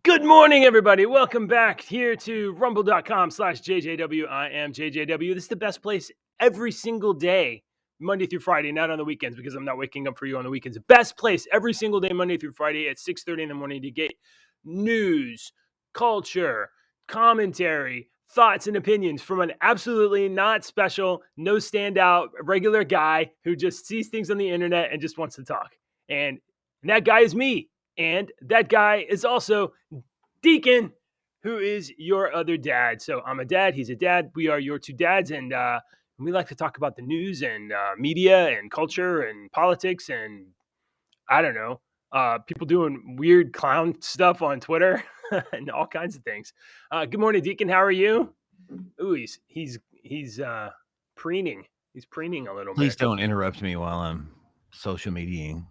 Good morning, everybody. Welcome back here to rumble.com/JJW. I am JJW. This is the best place every single day, Monday through Friday, not on the weekends because I'm not waking up for you on the weekends. Best place every single day, Monday through Friday at 6:30 in the morning to get news, culture, commentary, thoughts, and opinions from an absolutely not special, no standout, regular guy who just sees things on the internet and just wants to talk. And that guy is me. And that guy is also Deacon, who is your other dad. So I'm a dad. He's a dad. We are your two dads. And we like to talk about the news and media and culture and politics and I don't know, people doing weird clown stuff on Twitter and all kinds of things. Good morning, Deacon. How are you? Ooh, he's preening. He's preening a little Please bit. don't interrupt me while I'm social mediaing.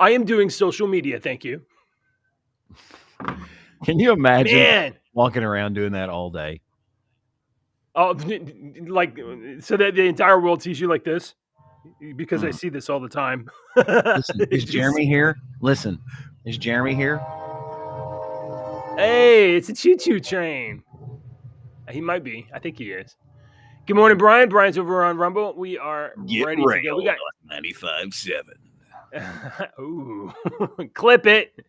I am doing social media. Thank you. Can you imagine Man. walking around doing that all day? Oh, like so that the entire world sees you like this? Because I see this all the time. Listen, is Jeremy here? Listen, is Jeremy here? Hey, it's a choo-choo train. He might be. I think he is. Good morning, Brian. Brian's over on Rumble. We are ready to go. We got 95.7. Ooh, clip it.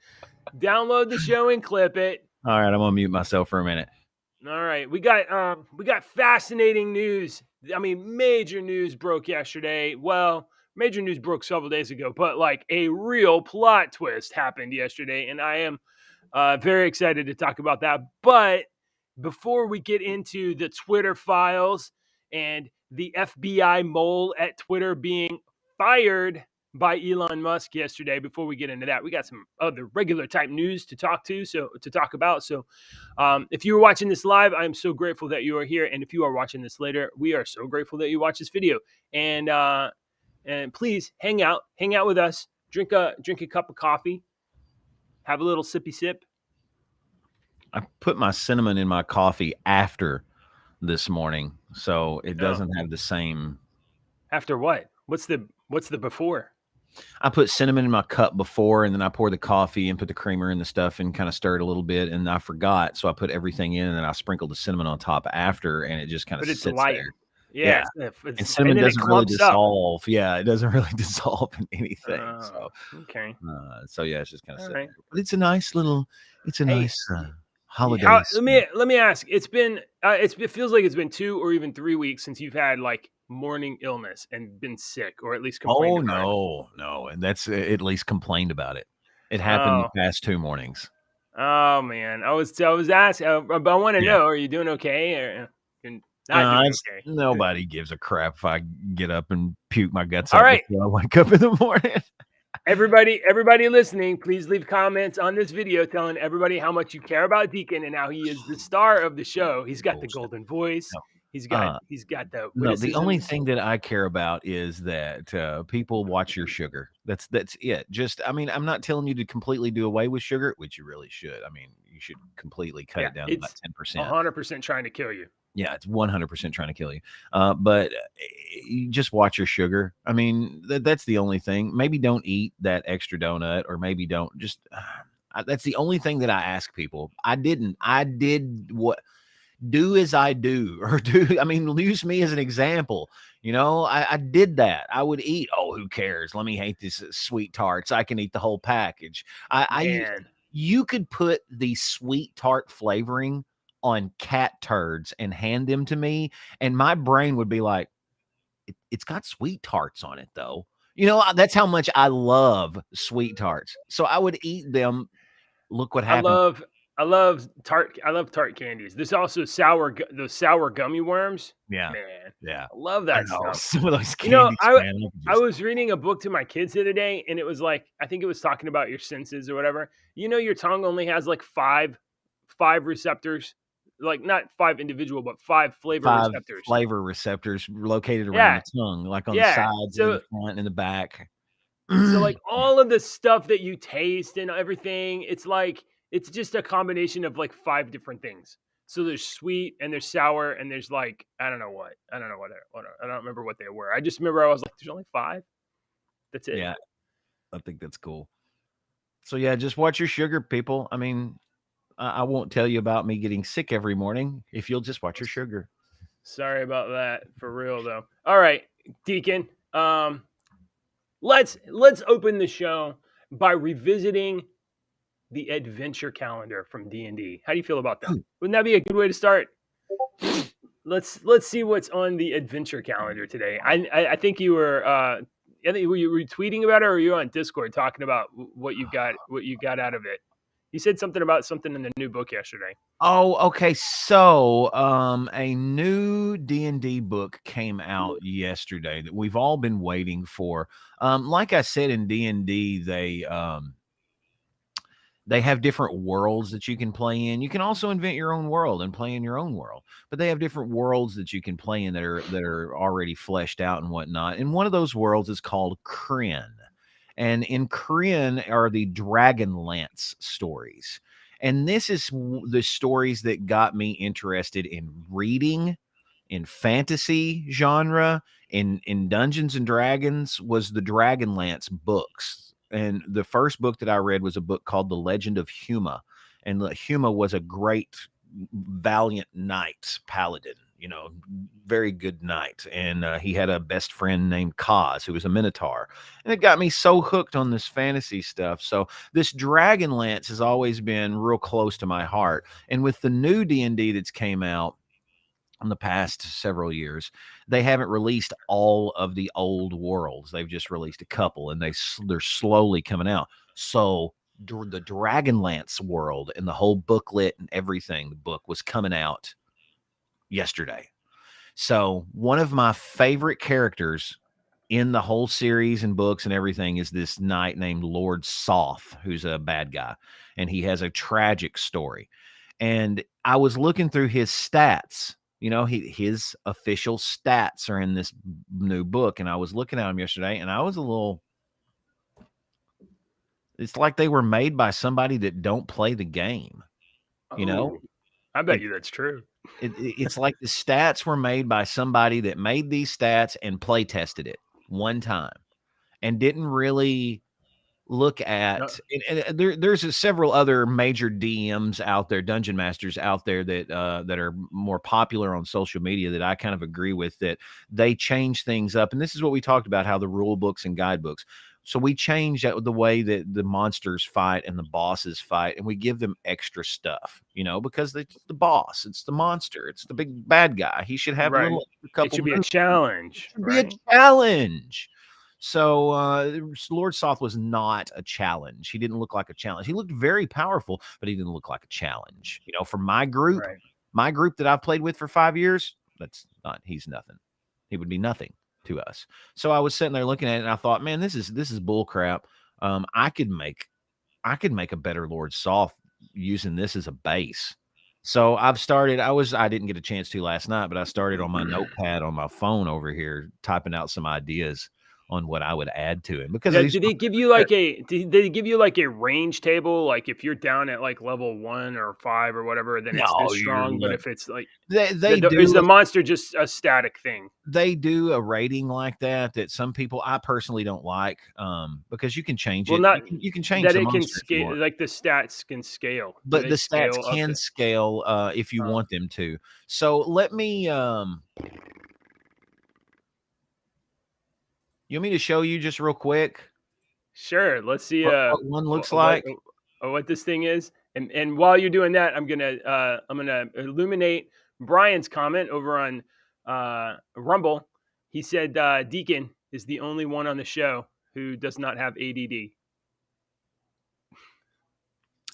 Download the show and clip it. All right, I'm gonna mute myself for a minute. All right, we got fascinating news. I mean, major news broke yesterday. Well, major news broke several days ago, but like a real plot twist happened yesterday, and I am very excited to talk about that. But before we get into the Twitter files and the FBI mole at Twitter being fired by Elon Musk yesterday, before we get into that, we got some other regular type news to talk about. So if you were watching this live, I'm so grateful that you are here. And if you are watching this later, we are so grateful that you watch this video. And please hang out with us, drink a cup of coffee, have a little sippy sip. I put my cinnamon in my coffee after this morning, so it doesn't have the same. After what? What's the before? I put cinnamon in my cup before, and then I poured the coffee and put the creamer in the stuff and kind of stirred a little bit, and I forgot, so I put everything in, and then I sprinkled the cinnamon on top after, and it just kind of sits there. Yeah. And cinnamon doesn't really dissolve. Yeah, it doesn't really dissolve in anything. Okay. So yeah, it's just kind of sitting there. But it's a nice holiday. Let me ask. It's been it feels like it's been 2 or even 3 weeks since you've had like morning illness and been sick, or at least complained about it. No, and that's at least complained about it. It happened the past 2 mornings. Oh man, I was asking, but I want to know: are you doing okay? Or not doing okay? Nobody gives a crap if I get up and puke my guts out before I wake up in the morning. Everybody listening, please leave comments on this video telling everybody how much you care about Deacon and how he is the star of the show. He's got the golden voice. No. He's got the no. The only thing that I care about is that people watch your sugar. That's it. Just, I mean, I'm not telling you to completely do away with sugar, which you really should. I mean, you should completely cut it down to about 10%. 100% trying to kill you. Yeah, it's 100% trying to kill you. But you just watch your sugar. I mean, that's the only thing. Maybe don't eat that extra donut, or maybe don't just. That's the only thing that I ask people. I did what. Do as I do, or I mean, use me as an example. You know, I did that. I would eat. Oh, who cares? Let me hate these sweet tarts. I can eat the whole package. You could put the sweet tart flavoring on cat turds and hand them to me, and my brain would be like, it's got sweet tarts on it, though. You know, that's how much I love sweet tarts. So I would eat them. Look what happened. I love tart candies. There's also those sour gummy worms. Yeah, man. Yeah, I love that stuff. Some of those candies. I was reading a book to my kids the other day, and it was like, I think it was talking about your senses or whatever. You know, your tongue only has like five receptors, like not 5 individual, but 5 receptors. Flavor receptors located around the tongue, like on the sides, and the front, and the back. So like all of the stuff that you taste and everything, it's like, it's just a combination of like 5 different things. So there's sweet and there's sour and there's like, I don't remember what they were. I just remember I was like, there's only 5. That's it. Yeah. I think that's cool. So yeah, just watch your sugar, people. I mean, I won't tell you about me getting sick every morning if you'll just watch your sugar. Sorry about that, for real though. All right, Deacon. Let's open the show by revisiting the adventure calendar from D&D. How do you feel about that? Wouldn't that be a good way to start? Let's see what's on the adventure calendar today. I think you were I think were you retweeting about it, or were you on Discord talking about what you got out of it? You said something about something in the new book yesterday. Oh, okay. So, a new D&D book came out yesterday that we've all been waiting for. Like I said, in D&D, they have different worlds that you can play in. You can also invent your own world and play in your own world, but they have different worlds that you can play in that are already fleshed out and whatnot. And one of those worlds is called Kryn. And in Kryn are the Dragonlance stories. And this is the stories that got me interested in reading in fantasy genre, in Dungeons and Dragons, was the Dragonlance books. And the first book that I read was a book called The Legend of Huma. And Huma was a great valiant knight paladin, very good knight. And he had a best friend named Kaz, who was a minotaur. And it got me so hooked on this fantasy stuff. So this Dragonlance has always been real close to my heart. And with the new D&D that's came out in the past several years, they haven't released all of the old worlds. They've just released a couple, and they're slowly coming out. So the Dragonlance world and the whole booklet and everything, the book was coming out yesterday. So one of my favorite characters in the whole series and books and everything is this knight named Lord Soth, who's a bad guy, and he has a tragic story. And I was looking through his stats. His official stats are in this new book, and I was looking at him yesterday, and I was a little. It's like they were made by somebody that don't play the game. Oh, I bet you that's true. It's like the stats were made by somebody that made these stats and play tested it one time and didn't really look at there's several other major DMs out there, dungeon masters out there that are more popular on social media that I kind of agree with, that they change things up. And this is what we talked about, how the rule books and guidebooks. So we change the way that the monsters fight and the bosses fight, and we give them extra stuff, because it's the boss, it's the monster, it's the big bad guy. He should have a little couple. It should be a challenge. It should be a challenge. So Lord Soth was not a challenge. He didn't look like a challenge. He looked very powerful, but he didn't look like a challenge. For my group that I've played with for 5 years, he's nothing. He would be nothing to us. So I was sitting there looking at it, and I thought, man, this is bull crap. I could make a better Lord Soth using this as a base. So I've started. I didn't get a chance to last night, but I started on my notepad on my phone over here, typing out some ideas on what I would add to it. Because did they give you did they give you like a range table? Like if you're down at like level 1 or 5 or whatever, then it's this strong. But if it's like is the monster just a static thing? They do a rating like that some people, I personally don't like, because you can change it. You can change that the it can monster scale, like the stats can scale. But the stats can scale if you want them to. So let me you want me to show you just real quick? Sure. Let's see what one looks like. What this thing is. And while you're doing that, I'm gonna illuminate Brian's comment over on Rumble. He said Deacon is the only one on the show who does not have ADD.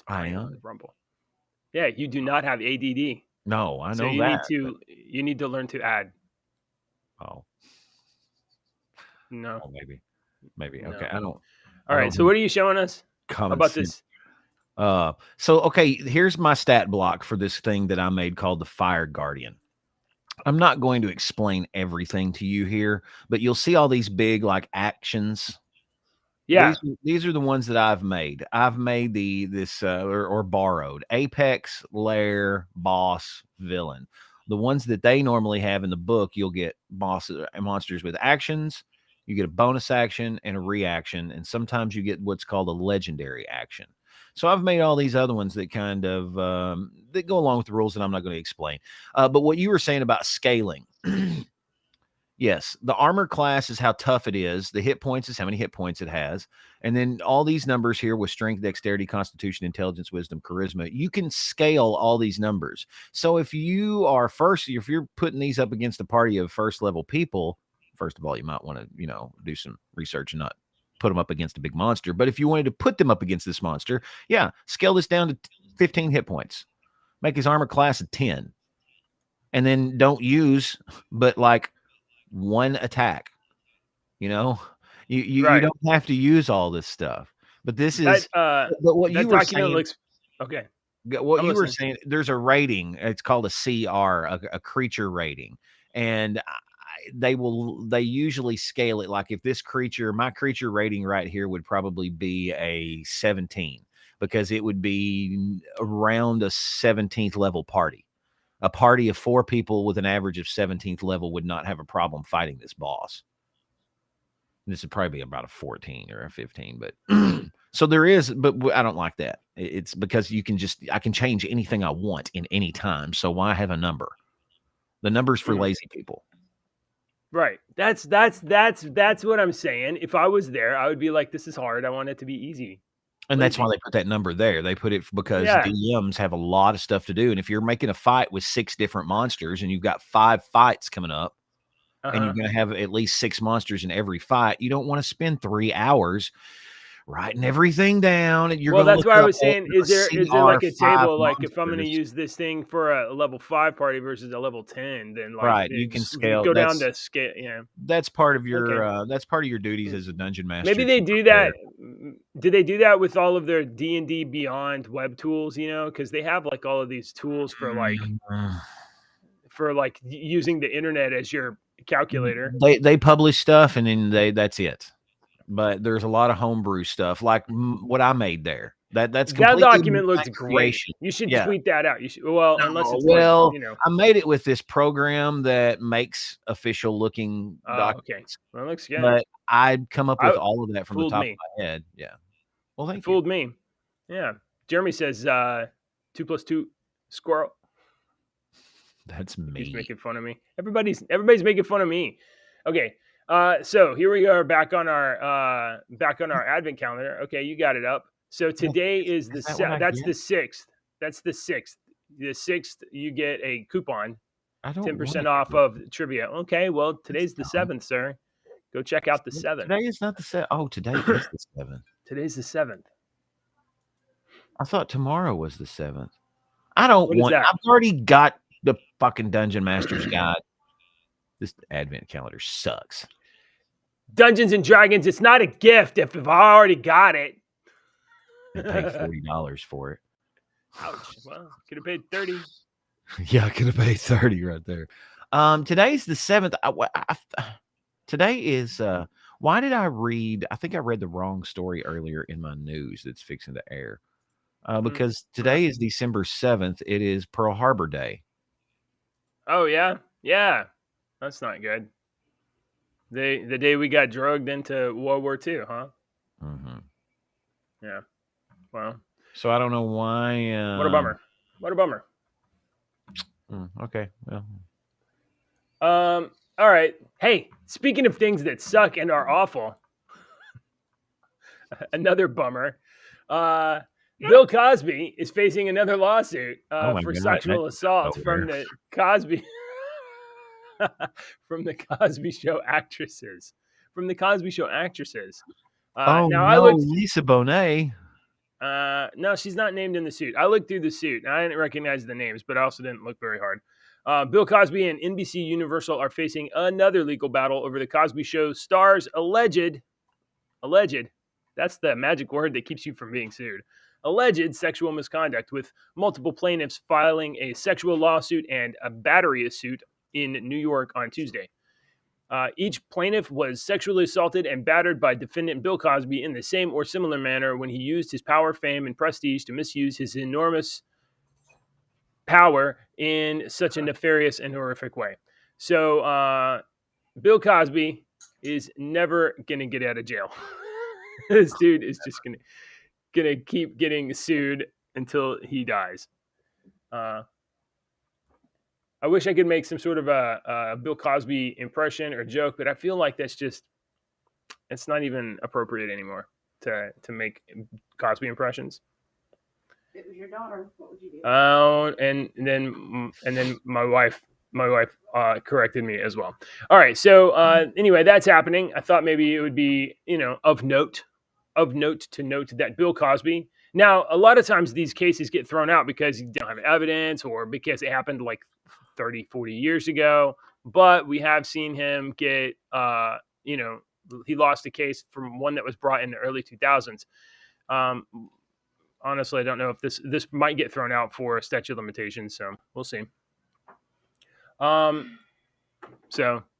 I am Rumble. Yeah, you do not have ADD. No, I know so that. You need to learn to add. Oh. No. Oh, maybe. No. Okay. I don't. All right. So what are you showing us about this? So okay, here's my stat block for this thing that I made called the Fire Guardian. I'm not going to explain everything to you here, but you'll see all these big like actions. Yeah. These are the ones that I've made. I've made or borrowed Apex, Lair, Boss, Villain. The ones that they normally have in the book, you'll get bosses and monsters with actions You get a bonus action and a reaction, and sometimes you get what's called a legendary action. So I've made all these other ones that kind of that go along with the rules that I'm not going to explain. But what you were saying about scaling, yes, the armor class is how tough it is. The hit points is how many hit points it has. And then all these numbers here with strength, dexterity, constitution, intelligence, wisdom, charisma, you can scale all these numbers. So if you're putting these up against a party of first level people, first of all, you might want to, do some research and not put them up against a big monster. But if you wanted to put them up against this monster, yeah, scale this down to 15 hit points. Make his armor class a 10. And then don't use, but like, one attack. You Right. don't have to use all this stuff. But this That is but what that you were document saying, looks okay. what I'm you were listening. saying, there's a rating. It's called a CR, a creature rating, and they usually scale it like if this creature, my creature rating right here would probably be a 17 because it would be around a 17th level party. A party of 4 people with an average of 17th level would not have a problem fighting this boss. This would probably be about a 14 or a 15, but so there is, but I don't like that. It's because I can change anything I want in any time. So why have a number? The number's for lazy people. Right. That's what I'm saying. If I was there, I would be like, this is hard. I want it to be easy. And that's why Lazy. they put that number there. They put it because Yeah. DMs have a lot of stuff to do. And if you're making a fight with 6 different monsters and you've got 5 fights coming up, and you're going to have at least 6 monsters in every fight, you don't want to spend 3 hours writing everything down. And you're Well, going to that's look why I up was saying, is there like a CR5 table, like if I'm going to monsters. use this thing for a level 5 party versus a level 10, then like Right, you can just scale. go down to scale. Yeah. That's part of Okay. your duties as a dungeon master. Maybe they do that. Do they do that with all of their D&D Beyond web tools? Because they have like all of these tools for using the internet as your calculator. They publish stuff and then that's it. But there's a lot of homebrew stuff like what I made there. That's That completely document my looks great. creation. You should Yeah. tweet that out. You should, well, unless No, it's like, well, I made it with this program that makes official looking okay. documents. Well, it looks good. But I'd come up with all of that from the top of my head. Yeah. Well, thank you. Fooled me. Yeah. Jeremy says 2 + 2 squirrel. That's me. He's making fun of me. Everybody's making fun of me. Okay. So here we are back on our advent calendar. Okay, you got it up. So today is the that's the 6th. That's the 6th. The 6th you get a coupon. 10% off of trivia. Okay, well, today's the 7th, sir. Go check out the 7th. Today is not the 7th. Oh, today is the 7th. Today's the 7th. I thought tomorrow was the 7th. I don't What is want that? I've already got the fucking Dungeon Master's Guide. This advent calendar sucks. Dungeons and Dragons, it's not a gift if I already got it. I paid $40 for it. Ouch. Well, could have paid 30. Yeah, I could have paid 30 right there. Today's the 7th. Today is why did I read? I think I read the wrong story earlier in my news that's fixing to air. Because today is December 7th. It is Pearl Harbor Day. Oh yeah. Yeah. That's not good. The day we got drugged into World War II, huh? Mm-hmm. Yeah. Well. So I don't know why. What a bummer. What a bummer. Okay. Well. All right. Hey, speaking of things that suck and are awful, another bummer. Bill Cosby is facing another lawsuit for sexual assault from the Cosby from the Cosby Show actresses. From the Cosby Show actresses. Lisa Bonet. No, she's not named in the suit. I looked through the suit and I didn't recognize the names, but I also didn't look very hard. Bill Cosby and NBC Universal are facing another legal battle over the Cosby Show stars' alleged, that's the magic word that keeps you from being sued, alleged sexual misconduct, with multiple plaintiffs filing a sexual lawsuit and a battery suit in New York on Tuesday. Each plaintiff was sexually assaulted and battered by defendant Bill Cosby in the same or similar manner when he used his power, fame, and prestige to misuse his enormous power in such a nefarious and horrific way. So Bill Cosby is never gonna get out of jail. This dude is just gonna keep getting sued until he dies. I wish I could make some sort of a Bill Cosby impression or joke, but I feel like it's not even appropriate anymore to make Cosby impressions. If it was your daughter, what would you do? And then my wife corrected me as well. All right, so anyway, that's happening. I thought maybe it would be of note to note that Bill Cosby. Now, a lot of times these cases get thrown out because you don't have evidence or because it happened like 30, 40 years ago. But we have seen him get, he lost a case from one that was brought in the early 2000s. Honestly, I don't know if this might get thrown out for a statute of limitations, so we'll see. So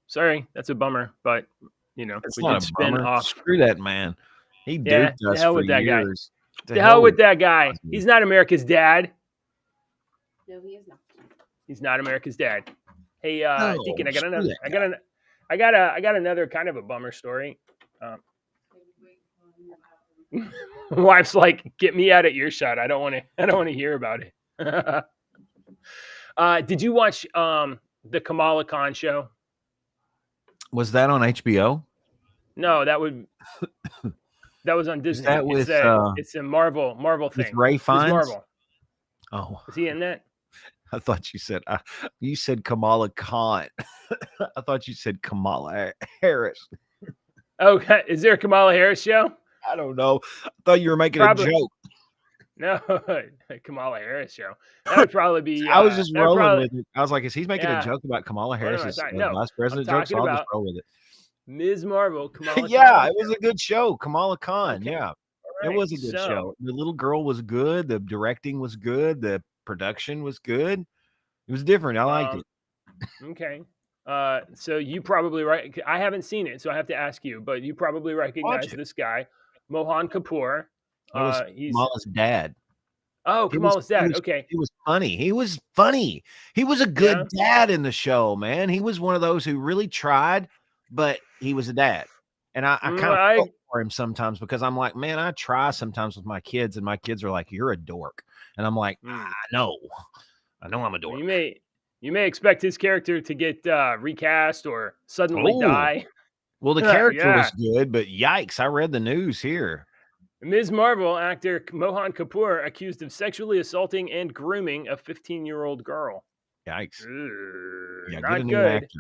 sorry, that's a bummer, but It's we not did a spin bummer. off. Screw that man. He duped us hell for with that guy. years. The hell with that guy. He's not America's dad. No, he is not. He's not America's dad. Hey, No, Deacon, I got screw another. that I got another kind of a bummer story. Wife's like, get me out of earshot. I don't want to hear about it. Did you watch the Kamala Khan show? Was that on HBO? No, that was on Disney. That with, it's a Marvel thing. With Ray Fiennes? Marvel. Oh, is he in that? I thought you said Kamala Khan. I thought you said Kamala Harris. Okay, is there a Kamala Harris show? I don't know. I thought you were making a joke. No, Kamala Harris show. That would probably be. I was just rolling with it. I was like, is he making a joke about Kamala Harris as vice president joke? So I'll just roll with it. Ms. Marvel, Kamala yeah, Khan. It was a good show. Kamala Khan. Okay. Yeah, right. It was a good show. The little girl was good. The directing was good. The production was good. It was different. I liked it. Okay. So you probably right. I haven't seen it, so I have to ask you. But you probably recognize this guy, Mohan Kapoor. He's Kamala's dad. Oh, Kamala's dad. Okay. He was funny. He was funny. He was a good dad in the show, man. He was one of those who really tried, but he was a dad. And I kind of felt for him sometimes because I'm like, man, I try sometimes with my kids, and my kids are like, you're a dork. And I'm like, I know I'm a dork. You may expect his character to get recast or suddenly die. Well, the character was good, but yikes, I read the news here. Ms. Marvel actor Mohan Kapoor accused of sexually assaulting and grooming a 15-year-old girl. Yikes. Yeah, not get a new good. Actor.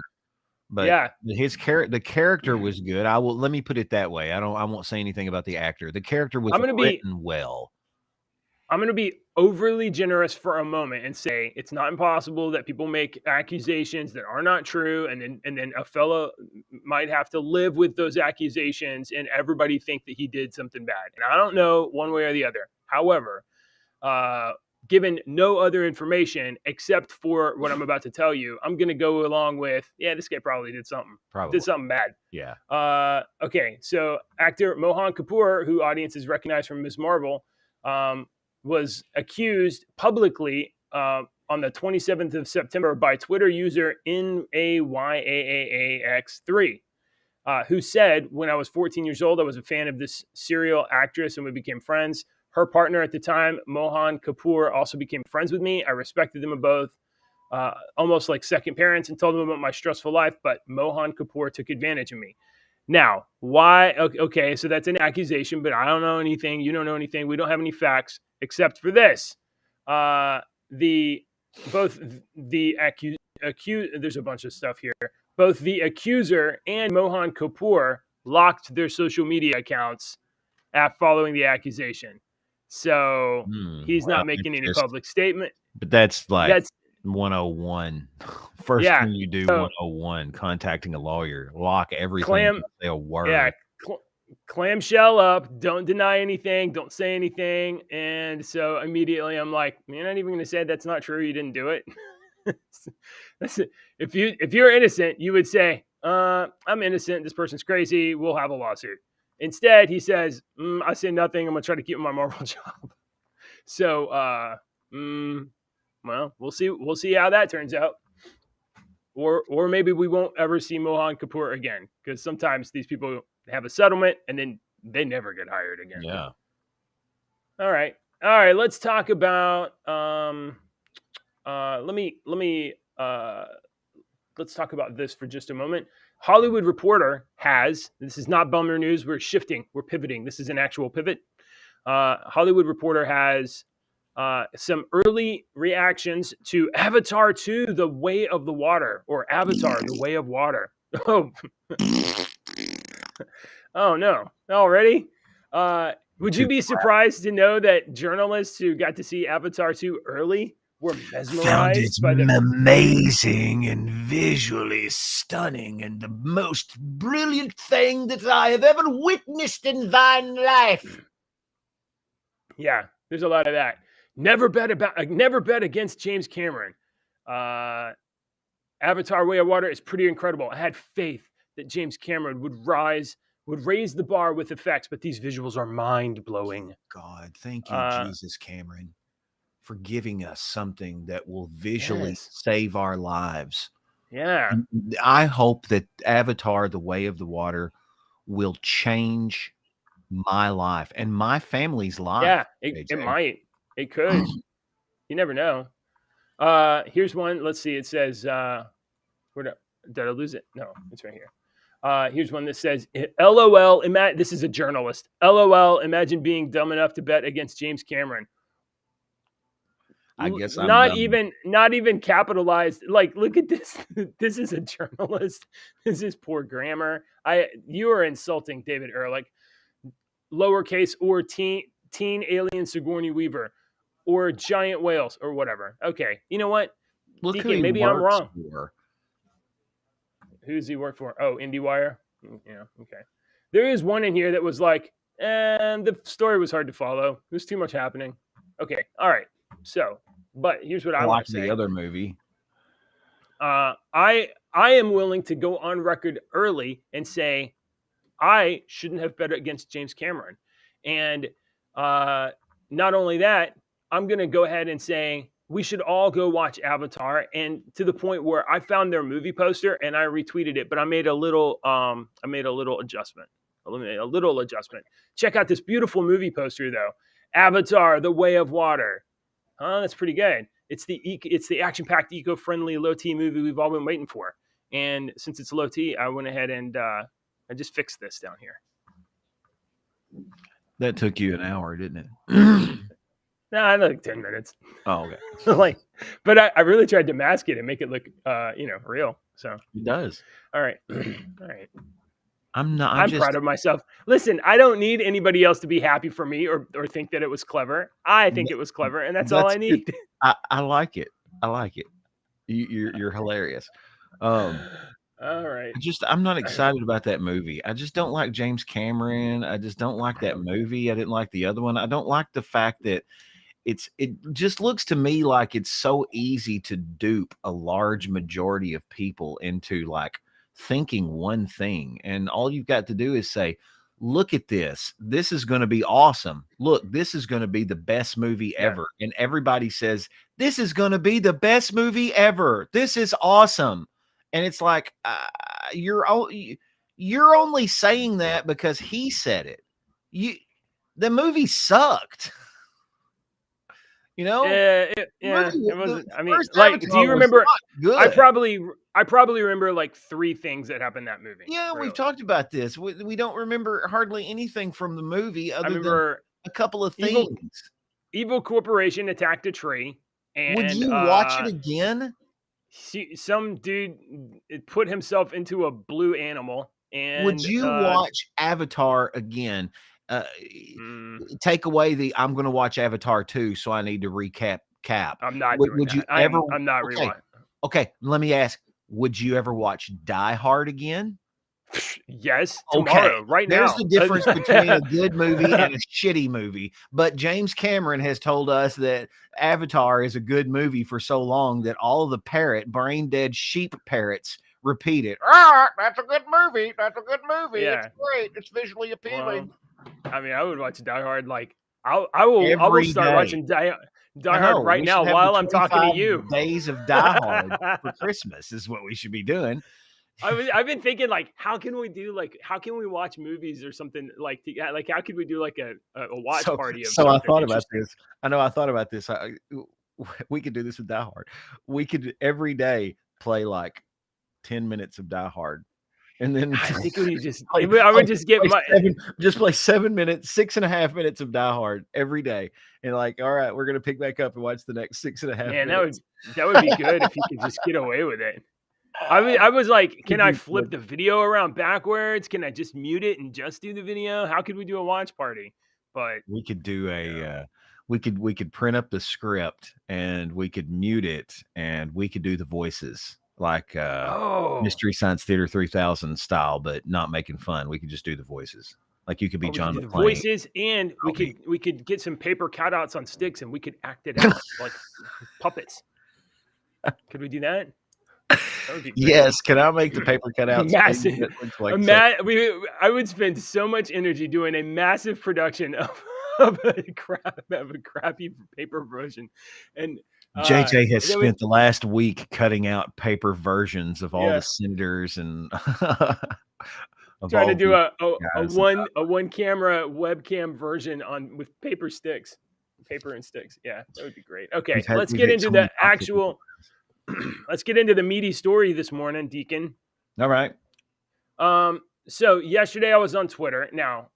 But the character was good. Let me put it that way. I won't say anything about the actor. The character was written well. I'm going to be overly generous for a moment and say it's not impossible that people make accusations that are not true, and then a fellow might have to live with those accusations, and everybody think that he did something bad. And I don't know one way or the other. However, given no other information except for what I'm about to tell you, I'm going to go along with, this guy probably did something. Did something bad. Yeah. Okay, so actor Mohan Kapoor, who audiences recognize from Ms. Marvel, was accused publicly on the 27th of September by Twitter user NAYAAAX3, who said, when I was 14 years old, I was a fan of this serial actress and we became friends. Her partner at the time, Mohan Kapoor, also became friends with me. I respected them both, almost like second parents, and told them about my stressful life, but Mohan Kapoor took advantage of me. Now, why? Okay, so that's an accusation, but I don't know anything. You don't know anything. We don't have any facts except for this. Both the accused, there's a bunch of stuff here. Both the accuser and Mohan Kapoor locked their social media accounts after following the accusation. So he's not making any public statement. But that's 101. First thing you do, 101, contacting a lawyer. Lock everything. Say a word. Yeah, clamshell up. Don't deny anything. Don't say anything. And so immediately I'm like, you're not even going to say that's not true. You didn't do it. That's it. If you're innocent, you would say, I'm innocent. This person's crazy. We'll have a lawsuit. Instead, he says, I say nothing. I'm going to try to keep my Marvel job. So, well, we'll see. We'll see how that turns out. or maybe we won't ever see Mohan Kapoor again, because sometimes these people have a settlement and then they never get hired again. Yeah. All right. Let's talk about. Let's talk about this for just a moment. Hollywood Reporter has. This is not bummer news. We're shifting. We're pivoting. This is an actual pivot. Hollywood Reporter has some early reactions to Avatar 2: The Way of the Water, or Avatar: The Way of Water. Oh, oh no! Already? Would you be surprised to know that journalists who got to see Avatar 2 early were Found it mesmerized by the amazing and visually stunning and the most brilliant thing that I have ever witnessed in thine life. Yeah, there's a lot of that. Never bet against James Cameron. Avatar: Way of Water is pretty incredible. I had faith that James Cameron would raise the bar with effects, but these visuals are mind-blowing. God, thank you, Jesus Cameron, for giving us something that will visually save our lives. Yeah. I hope that Avatar: The Way of the Water will change my life and my family's life. Yeah, it might. It could. You never know. Here's one. Let's see. It says, did I lose it? No, it's right here. Here's one that says, LOL, this is a journalist. LOL, imagine being dumb enough to bet against James Cameron. I guess I'm not dumb. even capitalized. Like, look at this. This is a journalist. This is poor grammar. You are insulting David Ehrlich. Lowercase or teen alien Sigourney Weaver or giant whales or whatever. Okay, you know what? Look Deacon, maybe I'm wrong. For. Who does he work for? Oh, IndieWire. Yeah, okay. There is one in here that was like, and the story was hard to follow. There's too much happening. Okay, all right. So, but here's what I want to say. The other movie. I am willing to go on record early and say I shouldn't have bet against James Cameron. And not only that, I'm going to go ahead and say we should all go watch Avatar, and to the point where I found their movie poster and I retweeted it, but I made a little adjustment. Check out this beautiful movie poster though. Avatar: The Way of Water. That's pretty good. It's the action-packed, eco-friendly, low-T movie we've all been waiting for. And since it's low-T, I went ahead and I just fixed this down here. That took you an hour, didn't it? No, like 10 minutes. Oh, okay. But I really tried to mask it and make it look, real. So it does. All right. All right. I'm proud of myself. Listen, I don't need anybody else to be happy for me or think that it was clever. I think it was clever, and that's all I need. I like it. I like it. You're hilarious. All right. I'm not excited about that movie. I just don't like James Cameron. I just don't like that movie. I didn't like the other one. I don't like the fact that it just looks to me like it's so easy to dupe a large majority of people into like thinking one thing, and all you've got to do is say, look at this is going to be awesome, look, this is going to be the best movie ever. And everybody says this is going to be the best movie ever, this is awesome. And it's like you're only saying that because he said it. The movie sucked. You know, it wasn't. I mean, like, do you remember? Good. I probably remember like 3 things that happened in that movie. Yeah, really. We've talked about this. We don't remember hardly anything from the movie other than a couple of things. Evil corporation attacked a tree. And would you watch it again? Some dude put himself into a blue animal. And would you watch Avatar again? Take away the I'm going to watch Avatar 2, so I need to recap. I'm not doing would that. You ever? I'm not rewatching. Okay, let me ask. Would you ever watch Die Hard again? Yes, tomorrow, right now. There's the difference between a good movie and a shitty movie. But James Cameron has told us that Avatar is a good movie for so long that all the brain dead sheep parrots repeat it. That's a good movie. That's a good movie. Yeah. It's great. It's visually appealing. Well, I mean, I would watch Die Hard. Like I will start watching Die Die Hard right We now should have while the I'm talking to 25 you. days of Die Hard for Christmas is what we should be doing. I've been thinking, like, how can we watch movies or something, like how could we do like a watch party of So I something thought about interesting? this. I know I thought about this. We could do this with Die Hard. We could every day play like 10 minutes of Die Hard. And then I think we just play, I would just get play 7 minutes, 6.5 minutes of Die Hard every day. And like, all right, we're gonna pick back up and watch the next 6.5 man, minutes. that would be good if you could just get away with it. I was like, can I flip the video around backwards? Can I just mute it and just do the video? How could we do a watch party? But we could do we could print up the script and we could mute it and we could do the voices like Mystery Science Theater 3000 style, but not making fun. We could just do the voices. Like you could be John McClane. The voices, and we could get some paper cutouts on sticks and we could act it out like puppets. Could we do that? Yes, can I make the paper cutouts? Massive. I would spend so much energy doing a massive production of a crappy paper version. And JJ has spent the last week cutting out paper versions of all the senators and trying to do a one camera webcam version with paper and sticks. Yeah, that would be great. Okay, let's get into the actual. Let's get into the meaty story this morning, Deacon. All right. So yesterday I was on Twitter. Now,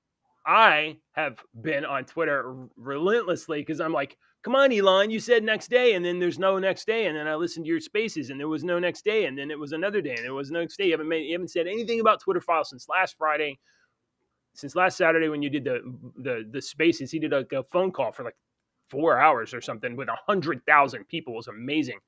I have been on Twitter relentlessly because I'm like, come on, Elon, you said next day, and then there's no next day, and then I listened to your spaces, and there was no next day, and then it was another day, and there was no next day. You haven't said anything about Twitter files since last Saturday when you did the spaces. He did a phone call for like 4 hours or something with 100,000 people. It was amazing.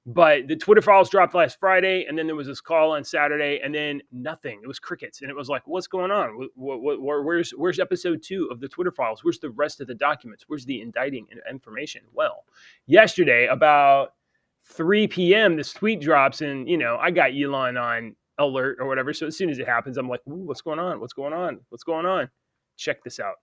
But the Twitter files dropped last Friday, and then there was this call on Saturday, and then nothing. It was crickets, and it was like, what's going on? Where's episode 2 of the Twitter files? Where's the rest of the documents? Where's the indicting information? Well, yesterday about 3 p.m., this tweet drops, and I got Elon on alert or whatever. So as soon as it happens, I'm like, what's going on? What's going on? What's going on? Check this out.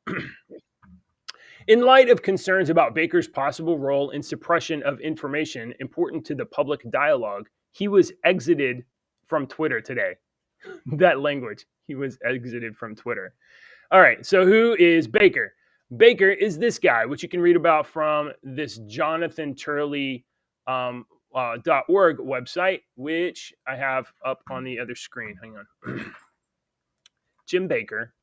In light of concerns about Baker's possible role in suppression of information important to the public dialogue, he was exited from Twitter today. That language. He was exited from Twitter. All right, so who is Baker? Baker is this guy, which you can read about from this JonathanTurley.org website, which I have up on the other screen. Hang on. Jim Baker,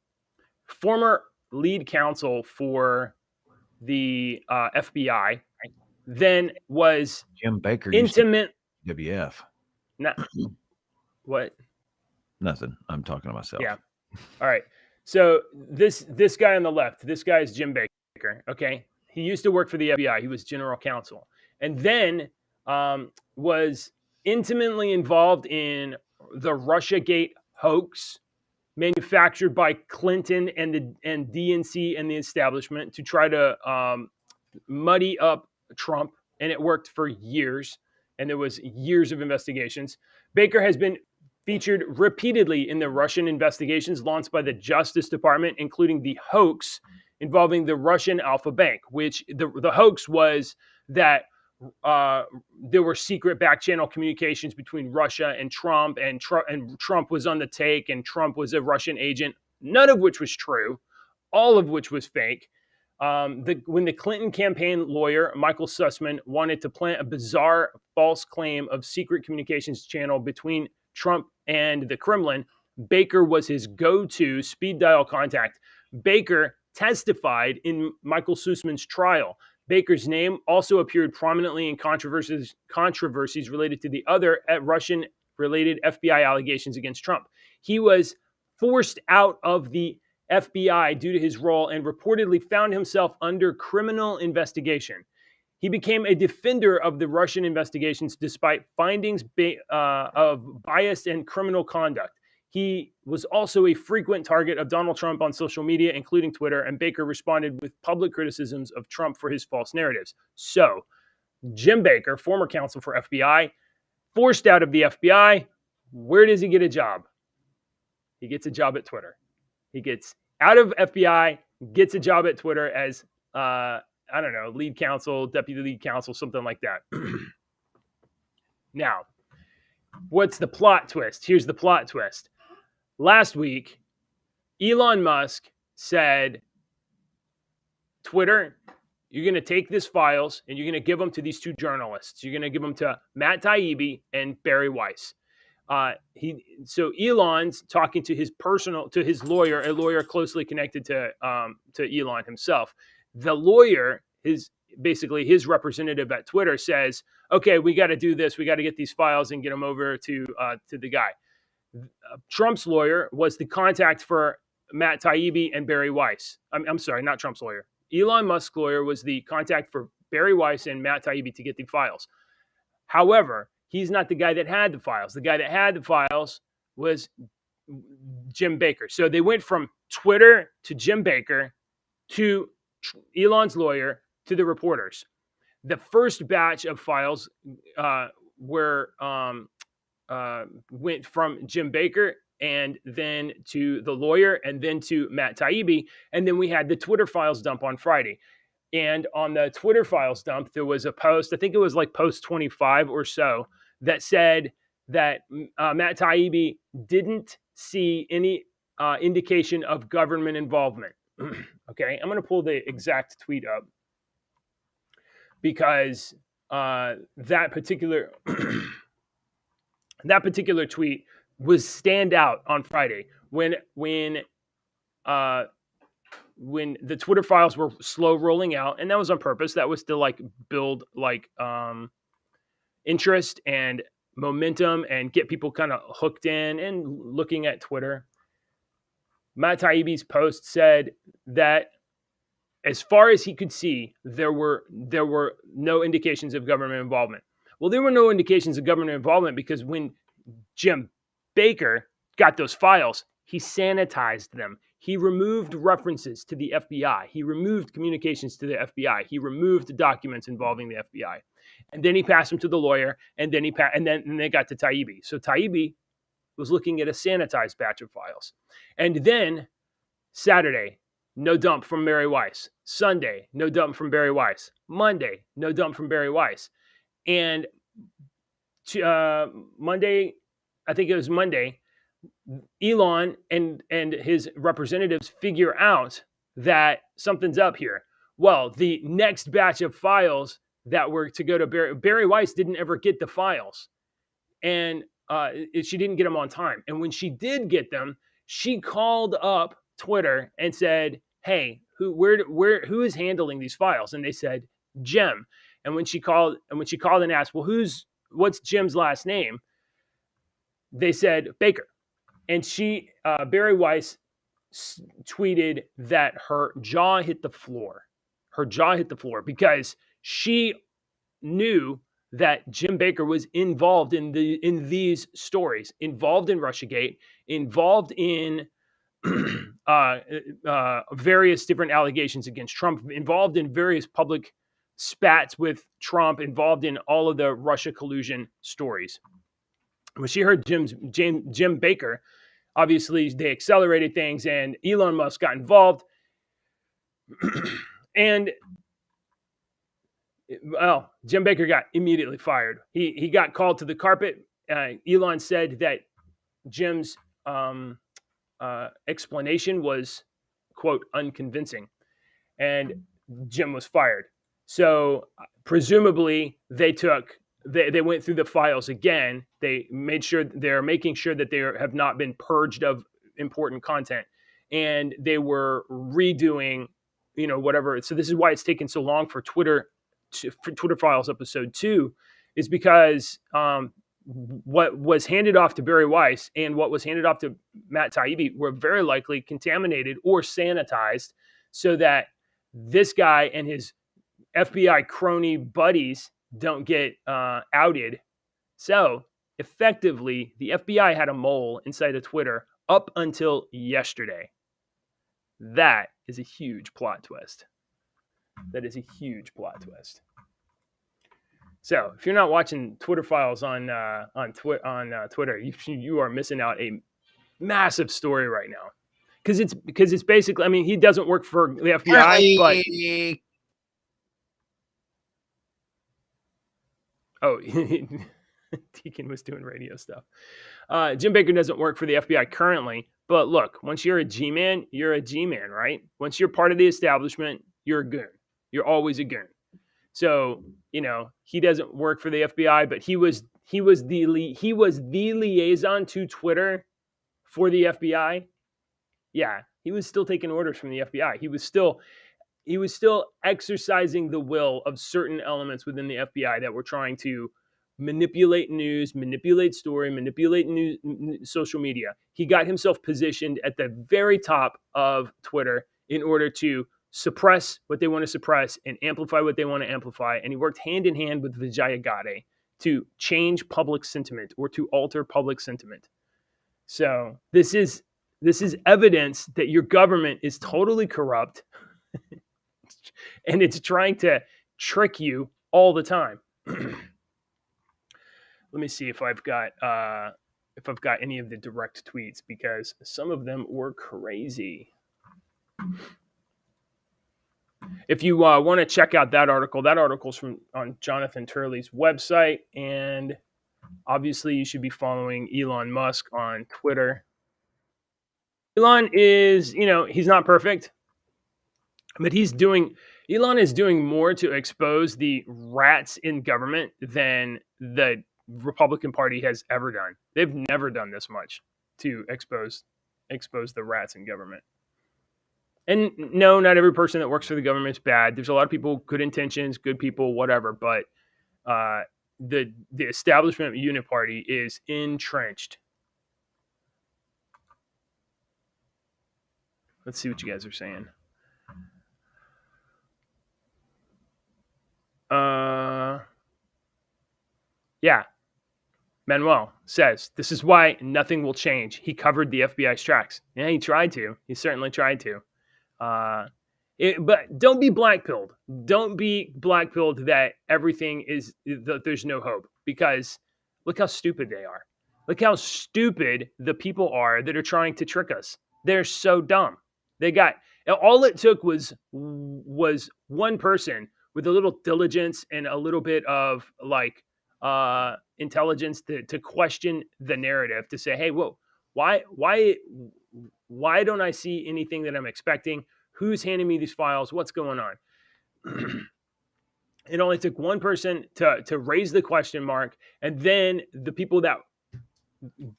former lead counsel for the FBI, then was Jim Baker intimate. WF. What? Nothing. I'm talking to myself. Yeah. All right. So this guy on the left, this guy is Jim Baker. Okay. He used to work for the FBI. He was general counsel, and then was intimately involved in the Russiagate hoax manufactured by Clinton and DNC and the establishment to try to muddy up Trump, and it worked for years, and there was years of investigations. Baker has been featured repeatedly in the Russian investigations launched by the Justice Department, including the hoax involving the Russian Alpha Bank, which the hoax was that there were secret back channel communications between Russia and Trump, and Trump was on the take, and Trump was a Russian agent, none of which was true, all of which was fake. When the Clinton campaign lawyer, Michael Sussman, wanted to plant a bizarre false claim of secret communications channel between Trump and the Kremlin, Baker was his go-to speed dial contact. Baker testified in Michael Sussman's trial. Baker's name also appeared prominently in controversies related to the other Russian-related FBI allegations against Trump. He was forced out of the FBI due to his role and reportedly found himself under criminal investigation. He became a defender of the Russian investigations despite findings of bias and criminal conduct. He was also a frequent target of Donald Trump on social media, including Twitter, and Baker responded with public criticisms of Trump for his false narratives. So, Jim Baker, former counsel for FBI, forced out of the FBI. Where does he get a job? He gets a job at Twitter. He gets out of FBI, gets a job at Twitter as I don't know, lead counsel, deputy lead counsel, something like that. Now, what's the plot twist? Here's the plot twist. Last week, Elon Musk said, Twitter, you're going to take these files and you're going to give them to these two journalists. You're going to give them to Matt Taibbi and Barry Weiss. So Elon's talking to his lawyer, a lawyer closely connected to Elon himself. The lawyer, his representative at Twitter, says, "Okay, we got to do this. We got to get these files and get them over to the guy." Trump's lawyer was the contact for Matt Taibbi and Barry Weiss. I'm sorry, not Trump's lawyer. Elon Musk's lawyer was the contact for Barry Weiss and Matt Taibbi to get the files. However, he's not the guy that had the files. The guy that had the files was Jim Baker. So they went from Twitter to Jim Baker to Elon's lawyer to the reporters. The first batch of files went from Jim Baker and then to the lawyer and then to Matt Taibbi. And then we had the Twitter files dump on Friday. And on the Twitter files dump, there was a post, I think it was like post 25 or so, that said that Matt Taibbi didn't see any indication of government involvement. Okay, I'm going to pull the exact tweet up because that particular tweet was stand out on Friday when the Twitter files were slow rolling out, and that was on purpose. That was to like build like interest and momentum and get people kind of hooked in and looking at Twitter. Matt Taibbi's post said that as far as he could see, there were no indications of government involvement. Well, there were no indications of government involvement because when Jim Baker got those files, he sanitized them. He removed references to the FBI. He removed communications to the FBI. He removed documents involving the FBI. And then he passed them to the lawyer, and then they got to Taibbi. So Taibbi was looking at a sanitized batch of files. And then Saturday, no dump from Barry Weiss. Sunday, no dump from Barry Weiss. Monday, no dump from Barry Weiss. And Monday, I think it was Monday, Elon and his representatives figure out that something's up here. Well, the next batch of files that were to go to Barry Weiss didn't ever get the files. And she didn't get them on time. And when she did get them, she called up Twitter and said, "Hey, who is handling these files?" And they said, "Jim." And when she called and asked, "Well, what's Jim's last name?" They said Baker. And Barry Weiss tweeted that her jaw hit the floor. Her jaw hit the floor because she knew that Jim Baker was involved in these stories, involved in Russiagate, involved in various different allegations against Trump, involved in various public spats with Trump, involved in all of the Russia collusion stories. When she heard Jim Baker, obviously they accelerated things and Elon Musk got involved. And well, Jim Baker got immediately fired. He got called to the carpet. Elon said that Jim's explanation was, quote, unconvincing. And Jim was fired. So presumably they went through the files again. They made sure they're making sure that they have not been purged of important content. And they were redoing, whatever. So this is why it's taken so long for Twitter Files episode 2, is because what was handed off to Barry Weiss and what was handed off to Matt Taibbi were very likely contaminated or sanitized so that this guy and his FBI crony buddies don't get outed. So effectively, the FBI had a mole inside of Twitter up until yesterday. That is a huge plot twist. That is a huge plot twist. So if you're not watching Twitter Files on Twitter, you are missing out a massive story right now. Because it's basically, I mean, he doesn't work for the FBI, but Oh, Deacon was doing radio stuff. Jim Baker doesn't work for the FBI currently, but look, once you're a G-man, you're a G-man, right? Once you're part of the establishment, you're a goon. You're always a goon. So, he doesn't work for the FBI, but he was the liaison to Twitter for the FBI. Yeah, he was still taking orders from the FBI. He was still exercising the will of certain elements within the FBI that were trying to manipulate news, manipulate story, manipulate social media. He got himself positioned at the very top of Twitter in order to suppress what they want to suppress and amplify what they want to amplify. And he worked hand in hand with Vijaya Gadde to change public sentiment or to alter public sentiment. So this is evidence that your government is totally corrupt and it's trying to trick you all the time. Let me see if I've got any of the direct tweets, because some of them were crazy. If you want to check out that article's on Jonathan Turley's website, and obviously you should be following Elon Musk on Twitter. Elon is, he's not perfect, but Elon is doing more to expose the rats in government than the Republican Party has ever done. They've never done this much to expose the rats in government. And no, not every person that works for the government is bad. There's a lot of people, good intentions, good people, whatever. But the establishment uniparty is entrenched. Let's see what you guys are saying. Yeah. Manuel says, this is why nothing will change. He covered the FBI's tracks. Yeah, he tried to. He certainly tried to. But don't be black-pilled. Don't be black-pilled that everything is, that there's no hope. Because look how stupid they are. Look how stupid the people are that are trying to trick us. They're so dumb. All it took was one person with a little diligence and a little bit of intelligence to question the narrative, to say, hey, whoa, why don't I see anything that I'm expecting? Who's handing me these files? What's going on? It only took one person to raise the question mark, and then the people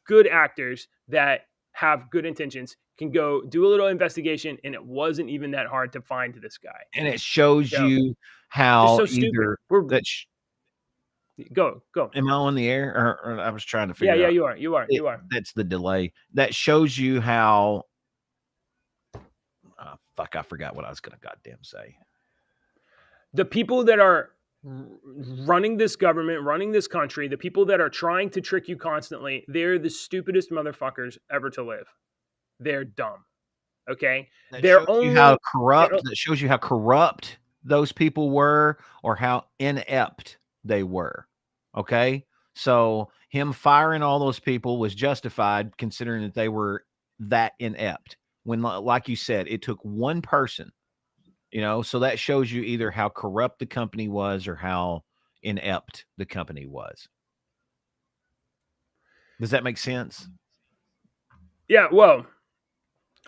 good actors that have good intentions can go do a little investigation, and it wasn't even that hard to find this guy. And it shows you how so either Go. Am I on the air? Or I was trying to figure out. Yeah, you are. You are. That's the delay. That shows you how. I forgot what I was going to goddamn say. The people that are running this government, running this country, the people that are trying to trick you constantly, they're the stupidest motherfuckers ever to live. They're dumb. Okay? That shows you how corrupt those people were, or how inept they were. Okay? So him firing all those people was justified, considering that they were that inept. When, like you said, it took one person, so that shows you either how corrupt the company was or how inept the company was. Does that make sense? Yeah, well,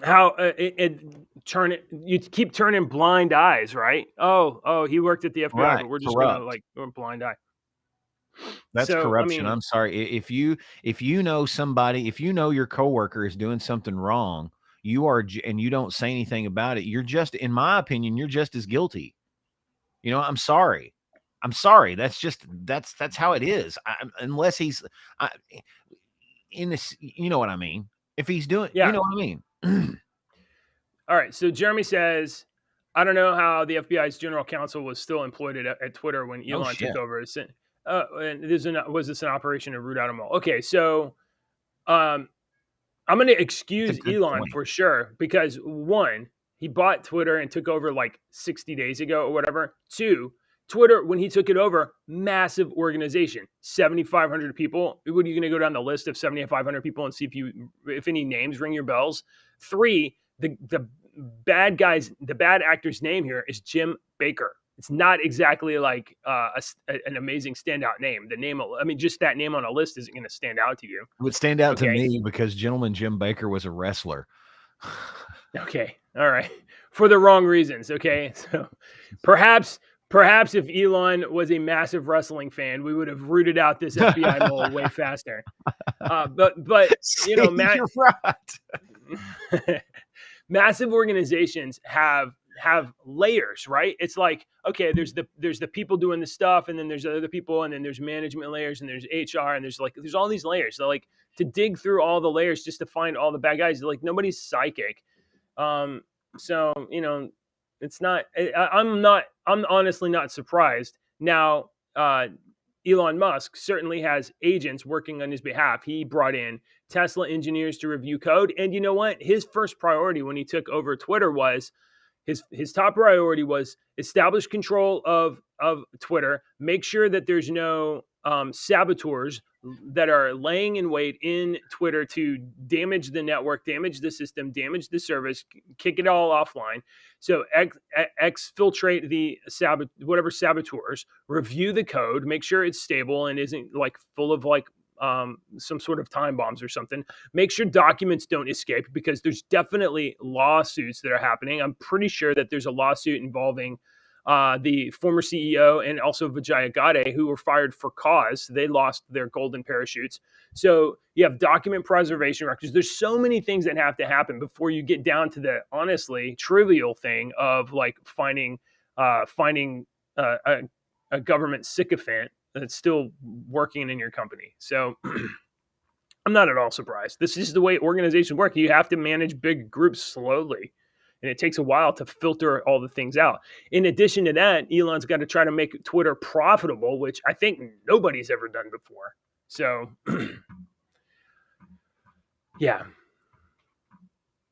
how you keep turning blind eyes, right? Oh, he worked at the FBI, right, but we're just going to blind eye. That's corruption. I'm sorry. If you know somebody, if you know your coworker is doing something wrong, and you don't say anything about it, you're just, in my opinion, you're just as guilty. I'm sorry. That's how it is. Unless he's in this, you know what I mean? If he's doing, you know what I mean? All right. So Jeremy says, I don't know how the FBI's general counsel was still employed at Twitter when Elon took over. And was this an operation to root out them all? Okay. So, I'm going to excuse Elon for sure, because one, he bought Twitter and took over 60 days ago or whatever. Two, Twitter, when he took it over, massive organization, 7,500 people. What are you going to go down the list of 7,500 people and see if any names ring your bells? Three, the bad actor's name here is Jim Baker. it's not exactly like an amazing standout name. The name, I mean, just that name on a list isn't going to stand out to you. It would stand out to Okay. me because Gentleman Jim Baker was a wrestler. Okay. All right. For the wrong reasons. Okay. So perhaps if Elon was a massive wrestling fan, we would have rooted out this FBI mole way faster. But you know, Matt, you're right. massive organizations have layers, right? It's like, okay, there's the people doing the stuff, and then there's other people, and then there's management layers, and there's HR, and there's all these layers. So like to dig through all the layers just to find all the bad guys, like nobody's psychic. So you know, it's not. I'm honestly not surprised. Now, Elon Musk certainly has agents working on his behalf. He brought in Tesla engineers to review code, and you know what? His first priority when he took over Twitter was his top priority was establish control of Twitter, make sure that there's no saboteurs that are laying in wait in Twitter to damage the network, damage the system, damage the service, kick it all offline. So exfiltrate the whatever saboteurs, review the code, make sure it's stable and isn't like full of like some sort of time bombs or something. Make sure documents don't escape because there's definitely lawsuits that are happening. I'm pretty sure that there's a lawsuit involving the former CEO and also Vijaya Gadde, who were fired for cause. They lost their golden parachutes. So you have document preservation records. There's so many things that have to happen before you get down to the honestly trivial thing of like finding a government sycophant that's still working in your company. So I'm not at all surprised. This is the way organizations work. You have to manage big groups slowly, and it takes a while to filter all the things out. In addition to that, Elon's got to try to make Twitter profitable, which I think nobody's ever done before. So yeah.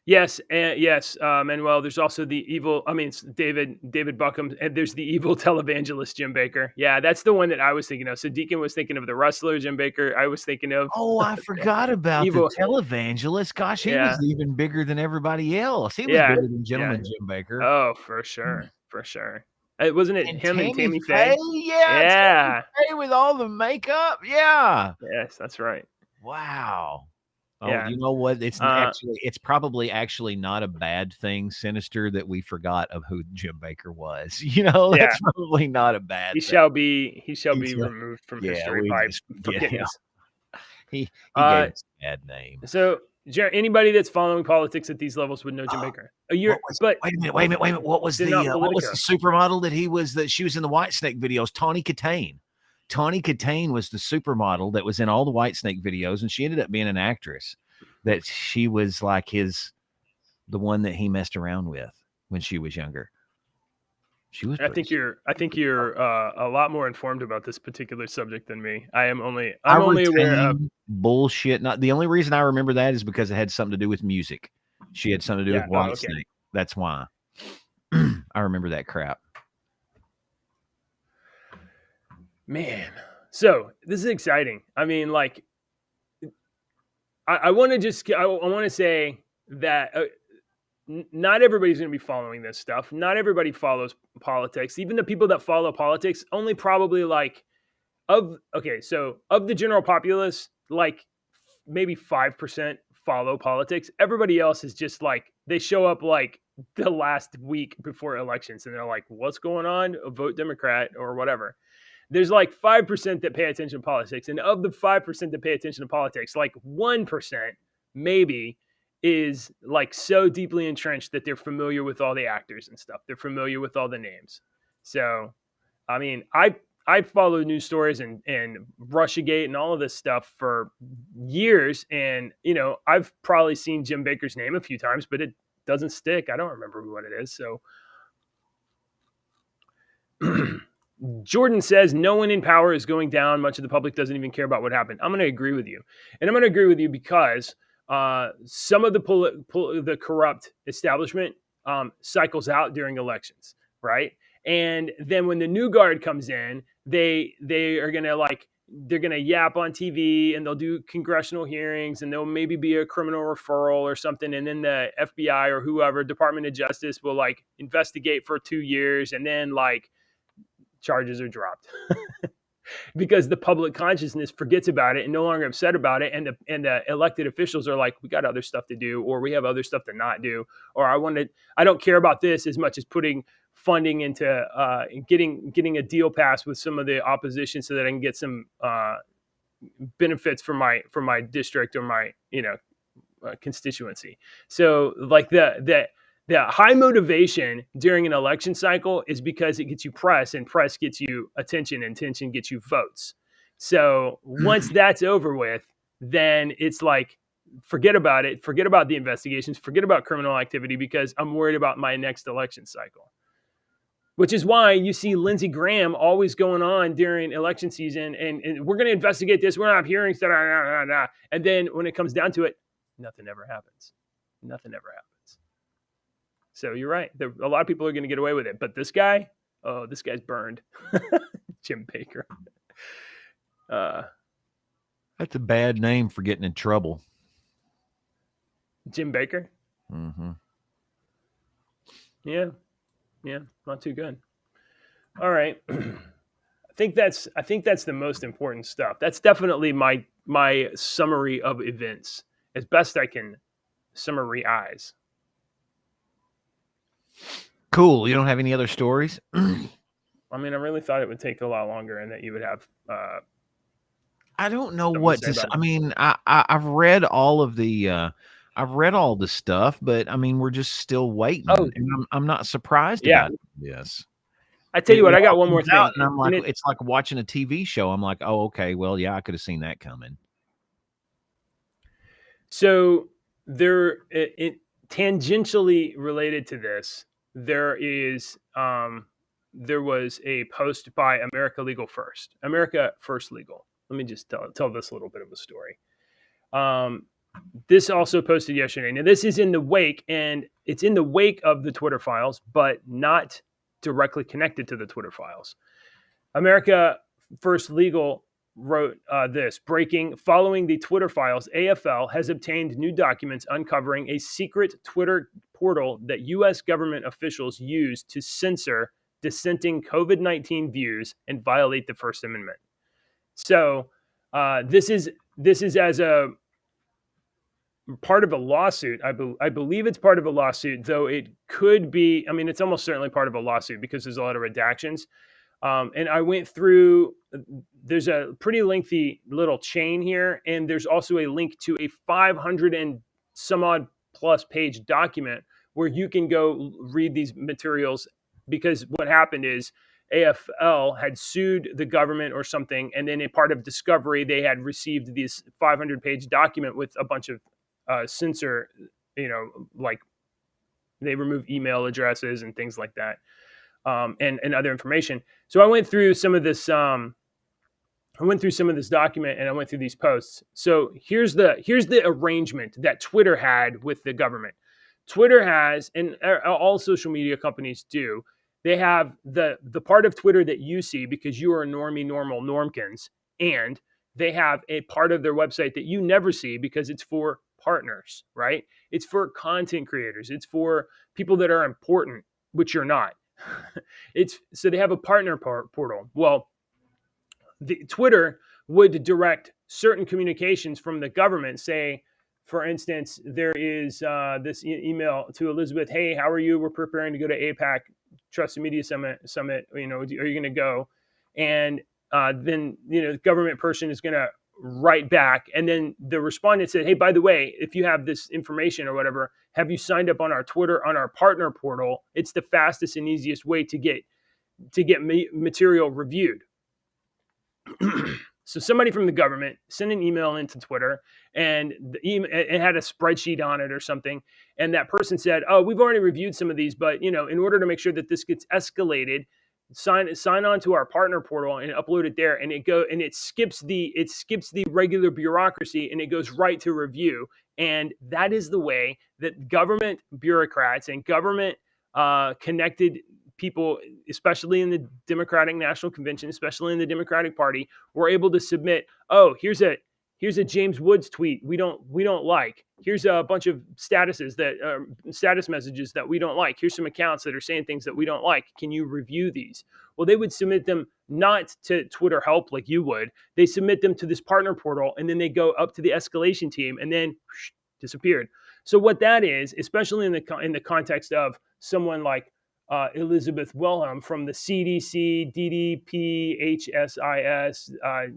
Yes, Manuel. There's also the evil. I mean, it's David Buckham, and there's the evil televangelist Jim Baker. Yeah, that's the one that I was thinking of. So Deacon was thinking of the wrestler Jim Baker. I was thinking of. Oh, I forgot about Evil. the televangelist. Gosh, he was even bigger than everybody else. He was bigger than Gentleman Jim Baker. Oh, for sure. Wasn't it him and Tammy Faye? Faye? Yeah. Tammy Faye with all the makeup. Yeah. Yes, that's right. Wow. Oh, Yeah. you know what? It's probably actually not a bad thing, Sinister, that we forgot of who Jim Baker was. You know, that's probably not a bad thing. He shall be removed from history by forgiveness. He gave us a bad name. So, anybody that's following politics at these levels would know Jim Baker. Wait a minute. What was the supermodel that she was in the Whitesnake videos? Tawny Katane. Tawny Katane was the supermodel that was in all the Whitesnake videos, and she ended up being an actress. That she was like the one that he messed around with when she was younger. She was. I think you're a lot more informed about this particular subject than me. I'm only aware of bullshit. Not the only reason I remember that is because it had something to do with music. She had something to do with Whitesnake. Okay. That's why I remember that crap. Man, so this is exciting. I mean, like, I want to say that not everybody's going to be following this stuff. Not everybody follows politics. Even the people that follow politics, only probably like of the general populace, like maybe 5% follow politics. Everybody else is just like, they show up like the last week before elections and they're like, what's going on? Vote Democrat or whatever. There's like 5% that pay attention to politics. And of the 5% that pay attention to politics, like 1% maybe is like so deeply entrenched that they're familiar with all the actors and stuff. They're familiar with all the names. So, I mean, I followed news stories and Russiagate and all of this stuff for years. And, you know, I've probably seen Jim Baker's name a few times, but it doesn't stick. I don't remember what it is. So Jordan says no one in power is going down. Much of the public doesn't even care about what happened. I'm going to agree with you. And I'm going to agree with you because some of the corrupt establishment cycles out during elections, right? And then when the new guard comes in, they are going to they're going to yap on TV and they'll do congressional hearings and there'll maybe be a criminal referral or something. And then the FBI or whoever, Department of Justice will like investigate for 2 years and then like charges are dropped. Because the public consciousness forgets about it and no longer upset about it, and the elected officials are like, we got other stuff to do, or we have other stuff to not do, or I don't care about this as much as putting funding into getting a deal passed with some of the opposition so that I can get some benefits for my district or my constituency. So like the high motivation during an election cycle is because it gets you press, and press gets you attention, and attention gets you votes. So once that's over with, then it's like, forget about it. Forget about the investigations. Forget about criminal activity, because I'm worried about my next election cycle. Which is why you see Lindsey Graham always going on during election season, and we're going to investigate this. We're going to have hearings. And then when it comes down to it, nothing ever happens. Nothing ever happens. So you're right. A lot of people are going to get away with it. But this guy, this guy's burned. Jim Baker. That's a bad name for getting in trouble. Jim Baker? Mm-hmm. Yeah, not too good. All right. I think that's the most important stuff. That's definitely my summary of events, as best I can summarize. Cool. You don't have any other stories? I mean, I really thought it would take a lot longer, and that you would have. I don't know what to say. I mean, I've read all of the. I've read all the stuff, but I mean, we're just still waiting. Oh, and I'm not surprised about this. I tell you what, I got one more thing. And I'm like, it's like watching a TV show. I'm like, oh, okay, well, yeah, I could have seen that coming. So there, it tangentially related to this, there was a post by America First Legal. Let me just tell this little bit of a story. This also posted yesterday. Now, this is in the wake, and it's in the wake of the Twitter files, but not directly connected to the Twitter files. America First Legal wrote this: breaking, following the Twitter files, AFL has obtained new documents uncovering a secret Twitter portal that U.S. government officials use to censor dissenting COVID-19 views and violate the First Amendment. So this is as a part of a lawsuit. I believe it's part of a lawsuit, though it could be. I mean, it's almost certainly part of a lawsuit because there's a lot of redactions. And I went through. There's a pretty lengthy little chain here, and there's also a link to a 500 and some odd plus page document where you can go read these materials. Because what happened is AFL had sued the government or something, and then a part of discovery, they had received this 500-page document with a bunch of censor, like they remove email addresses and things like that, and other information. So I went through some of this. I went through some of this document, and I went through these posts. So here's the arrangement that Twitter had with the government. Twitter has, and all social media companies do, they have the part of Twitter that you see because you are a normie, normal normkins, and they have a part of their website that you never see because it's for partners, right? It's for content creators. It's for people that are important, which you're not. So they have a partner portal. Well, Twitter would direct certain communications from the government. Say, for instance, there is this email to Elizabeth. Hey, how are you? We're preparing to go to APAC Trusted Media Summit. Are you going to go? And then the government person is going to write back, and then the respondent said, hey, by the way, if you have this information or whatever, have you signed up on our Twitter, on our partner portal? It's the fastest and easiest way to get material reviewed. So somebody from the government sent an email into Twitter, and it had a spreadsheet on it or something. And that person said, oh, we've already reviewed some of these, but in order to make sure that this gets escalated, sign on to our partner portal and upload it there. And it skips the regular bureaucracy, and it goes right to review. And that is the way that government bureaucrats and government connected people, especially in the Democratic National Convention, especially in the Democratic Party, were able to submit, oh, here's Here's a James Woods tweet we don't like. Here's a bunch of status messages that we don't like. Here's some accounts that are saying things that we don't like. Can you review these? Well, they would submit them not to Twitter help like you would. They submit them to this partner portal, and then they go up to the escalation team, and then disappeared. So what that is, especially in the context of someone like Elizabeth Wilhelm from the CDC, DDP, HSIS,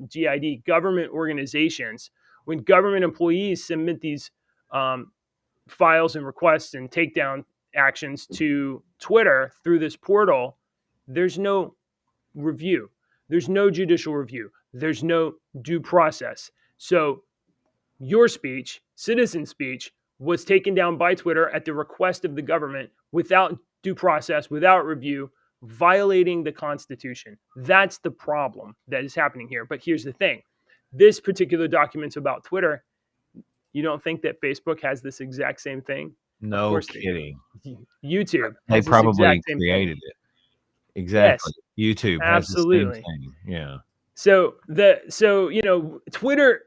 GID, government organizations, when government employees submit these files and requests and takedown actions to Twitter through this portal, there's no review. There's no judicial review. There's no due process. So your speech, citizen speech, was taken down by Twitter at the request of the government without due process, without review, violating the Constitution. That's the problem that is happening here. But here's the thing. This particular document's about Twitter. You don't think that Facebook has this exact same thing? No kidding. YouTube. They probably created it. Exactly. Yes, YouTube absolutely. has the same thing. Yeah. So Twitter,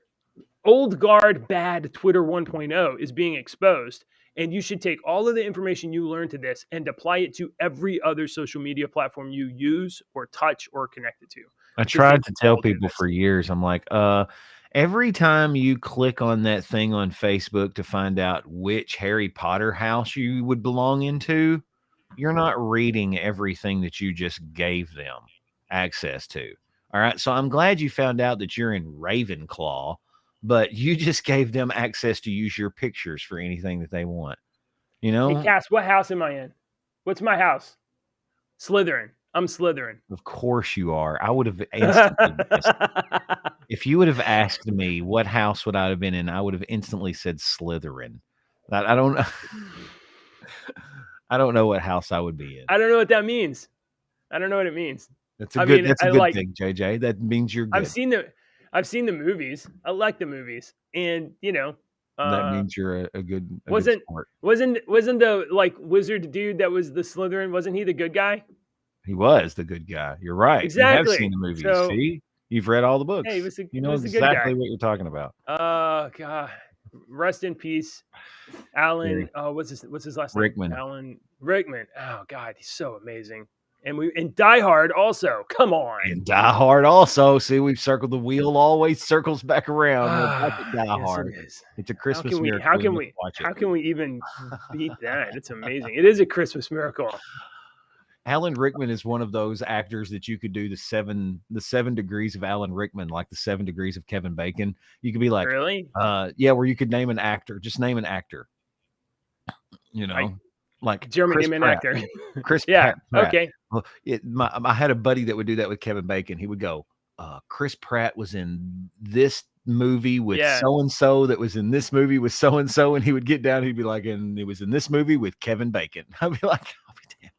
old guard bad Twitter 1.0 is being exposed. And you should take all of the information you learned to this and apply it to every other social media platform you use or touch or connected to. I tried to tell people for years, I'm like, every time you click on that thing on Facebook to find out which Harry Potter house you would belong into, you're not reading everything that you just gave them access to. All right. So I'm glad you found out that you're in Ravenclaw, but you just gave them access to use your pictures for anything that they want. You know? Hey, Cass, what house am I in? What's my house? Slytherin. I'm Slytherin. Of course you are. I would have instantly guessed. If you would have asked me what house would I have been in, I would have instantly said Slytherin. I don't know what house I would be in. I don't know what that means. I don't know what it means. That's a good thing, JJ. That means you're good. I've seen the movies. I like the movies, and that means you're a good. Wasn't the like wizard dude that was the Slytherin? Wasn't he the good guy? He was the good guy. You're right. Exactly. You have seen the movies. So, see, you've read all the books. Hey, you know exactly what you're talking about. Oh God, rest in peace, Alan. What's his last name? Rickman. Alan Rickman. Oh God, he's so amazing. And Die Hard also. Come on. And Die Hard also. See, we've circled the wheel. Always circles back around. Die Hard. It's a Christmas miracle. How can we even beat that? It's amazing. It is a Christmas miracle. Alan Rickman is one of those actors that you could do the seven degrees of Alan Rickman, like the 7 degrees of Kevin Bacon. You could be like, really? Yeah, where you could name an actor. Just name an actor. Like Jeremy, name an actor. Chris Pratt. Okay. Well, I had a buddy that would do that with Kevin Bacon. He would go, Chris Pratt was in this movie with so-and-so that was in this movie with so-and-so. And he would get down. He'd be like, and it was in this movie with Kevin Bacon. I'd be like, I'll be damned.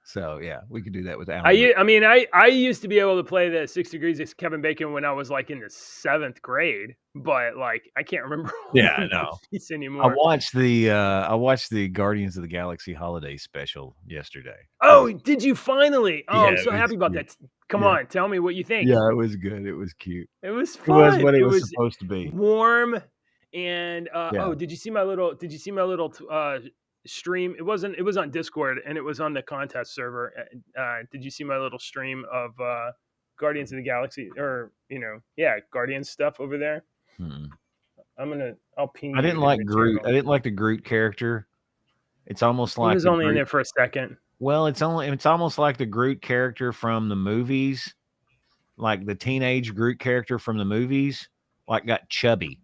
So, yeah, we could do that with Alan. I used to be able to play the 6 degrees of Kevin Bacon when I was like in the 7th grade, but like I can't remember. Yeah, I know. Anymore. I watched the Guardians of the Galaxy holiday special yesterday. Oh, did you finally? Oh, yeah, I'm so happy about cute. that. Come on, tell me what you think. Yeah, it was good. It was cute. It was fun. It was what it was supposed to be. Warm and did you see my little stream? It was on Discord and it was on the contest server. Did you see my little stream of Guardians of the Galaxy Guardians stuff over there? I'll ping. I didn't like Groot. I didn't like the Groot character. It's almost like he was only in there for a second. Well, it's almost like the Groot character from the movies, like the teenage Groot character from the movies, like got chubby.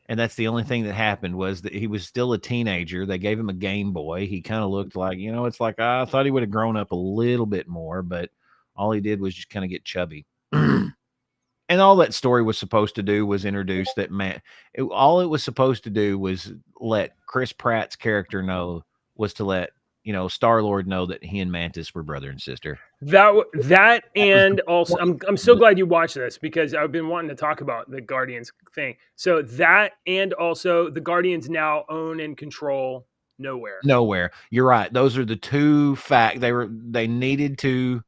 And that's the only thing that happened was that he was still a teenager. They gave him a Game Boy. He kind of looked like, it's like I thought he would have grown up a little bit more, but all he did was just kind of get chubby. And all that story was supposed to do was introduce that man. All it was supposed to do was let Chris Pratt's character let Star-Lord know that he and Mantis were brother and sister. That and also I'm so glad you watched this because I've been wanting to talk about the Guardians thing. So that and also the Guardians now own and control Nowhere. You're right. Those are the two facts. They needed to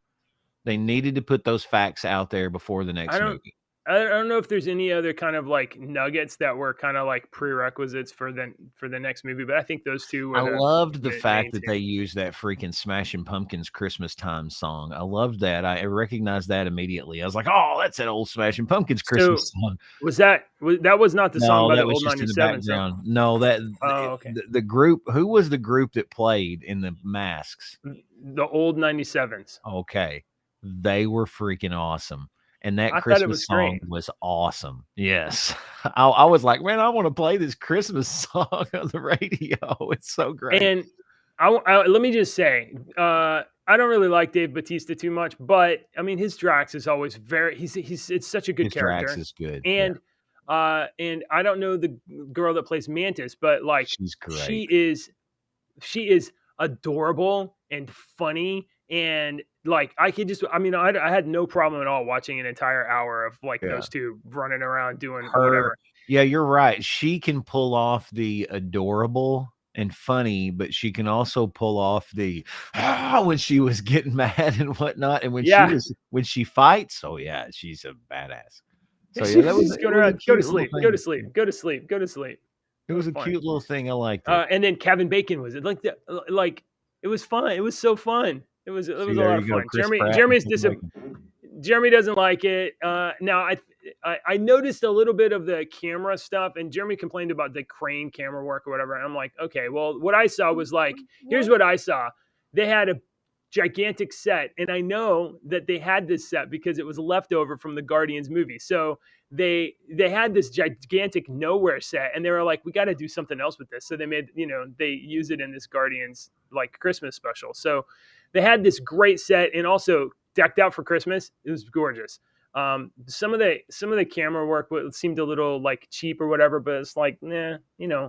put those facts out there before the next movie. I don't know if there's any other kind of like nuggets that were kind of like prerequisites for the next movie, but I think those two were I loved the main fact that two. they used that freaking Smashing Pumpkins Christmas Time song. I loved that. I recognized that immediately. I was like, "Oh, that's that old Smashing Pumpkins Christmas song." that was not the song No, by the that was old just in the 97 song? background. No, that Oh, okay. the group. Who was the group that played in the masks? The old 97s. Okay, they were freaking awesome. And that I thought it Christmas was song great. was awesome. Yes. I was like, man, I want to play this Christmas song on the radio. It's so great. And let me just say, I don't really like Dave Bautista too much, but I mean, his Drax is always it's such a good His character. Drax is good. And and I don't know the girl that plays Mantis, but like she's great. She is adorable and funny, and like I had no problem at all watching an entire hour of like those two running around doing whatever. Yeah, you're right. She can pull off the adorable and funny, but she can also pull off the when she was getting mad and whatnot, and when she fights. Oh yeah, she's a badass. So yeah, that was going around. Go to sleep. Go to sleep. Go to sleep. Go to sleep. It was a cute little thing. I liked it. And then Kevin Bacon was it like it was fun. It was so fun. It was a lot of fun. Jeremy doesn't like it. Now I noticed a little bit of the camera stuff, and Jeremy complained about the crane camera work or whatever. And I'm like, okay, well, what I saw was like, here's what I saw. They had a gigantic set, and I know that they had this set because it was leftover from the Guardians movie. So they had this gigantic nowhere set, and they were like, we got to do something else with this. So they made, they use it in this Guardians like Christmas special. So they had this great set, and also decked out for Christmas. It was gorgeous. Some of the camera work seemed a little like cheap or whatever, but it's like,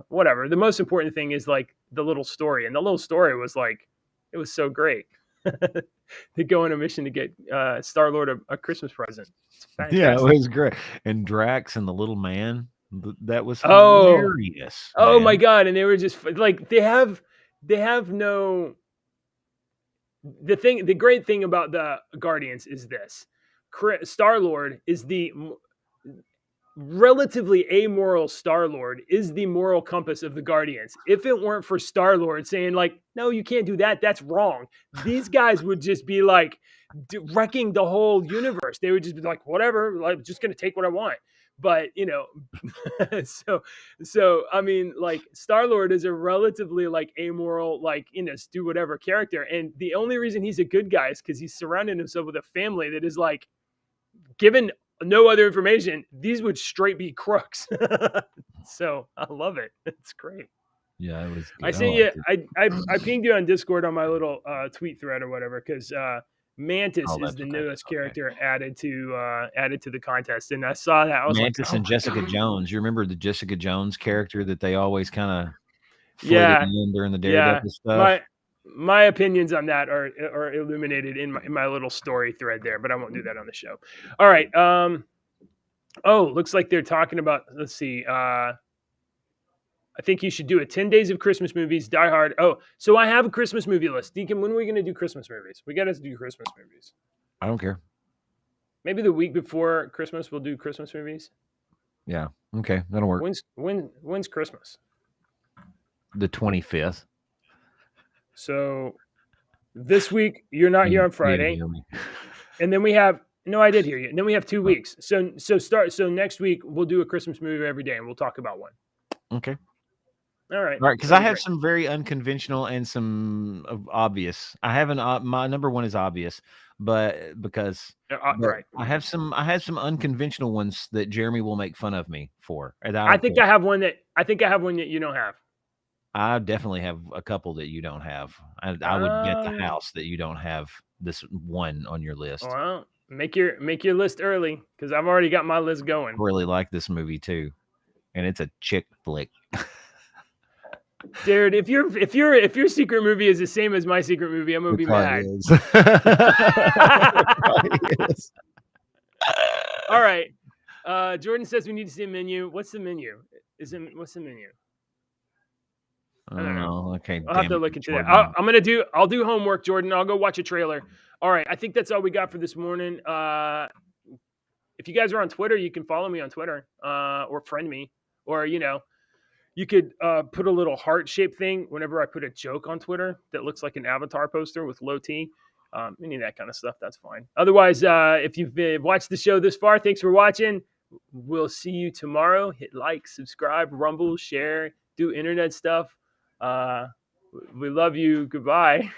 whatever. The most important thing is like the little story, and the little story was like, it was so great. They go on a mission to get Star-Lord a Christmas present. Yeah, it was great. And Drax and the little man, that was hilarious. Oh my God. And they were just like, they have no, the great thing about the Guardians is this: Star-Lord is the relatively amoral Star-Lord is the moral compass of the Guardians. If it weren't for Star-Lord saying like, no, you can't do that, that's wrong, these guys would just be like wrecking the whole universe. They would just be like, whatever, like just gonna take what I want. But so I mean, like Star-Lord is a relatively like amoral, like do whatever character, and the only reason he's a good guy is because he's surrounding himself with a family that is like, given no other information, these would straight be crooks. So I love it. It's great. Yeah, it was good. I see you. I pinged you on Discord on my little tweet thread or whatever, because Mantis is the newest character added to the contest, and I saw that. I was Mantis like, and Jessica Jones. You remember the Jessica Jones character that they always kind of in during the Daredevil stuff? My opinions on that are illuminated in my little story thread there, but I won't do that on the show. All right. Looks like they're talking about, let's see. I think you should do it. 10 Days of Christmas Movies, Die Hard. Oh, so I have a Christmas movie list. Deacon, when are we going to do Christmas movies? We got to do Christmas movies. I don't care. Maybe the week before Christmas, we'll do Christmas movies. Yeah. Okay. That'll work. When's Christmas? The 25th. So this week you're not here on Friday, and then we have I did hear you. And then we have 2 weeks. So next week we'll do a Christmas movie every day, and we'll talk about one. Okay. All right. Because I have some very unconventional and some obvious. I have my number one is obvious, but because right. I have some unconventional ones that Jeremy will make fun of me for. I think I have one that you don't have. I definitely have a couple that you don't have. I would bet the house that you don't have this one on your list. Well, make your list early, because I've already got my list going. I really like this movie too, and it's a chick flick. Dude, if your secret movie is the same as my secret movie, I'm gonna be mad. All right. Jordan says we need to see a menu. What's the menu? What's the menu? I don't know. Okay, I'll have to look into that. I'll do homework, Jordan. I'll go watch a trailer. All right, I think that's all we got for this morning. if you guys are on Twitter, you can follow me on Twitter or friend me, or you could put a little heart-shaped thing whenever I put a joke on Twitter that looks like an avatar poster with low T. Any of that kind of stuff, that's fine. Otherwise, if you've watched the show this far, thanks for watching. We'll see you tomorrow. Hit like, subscribe, rumble, share, do internet stuff. We love you. Goodbye.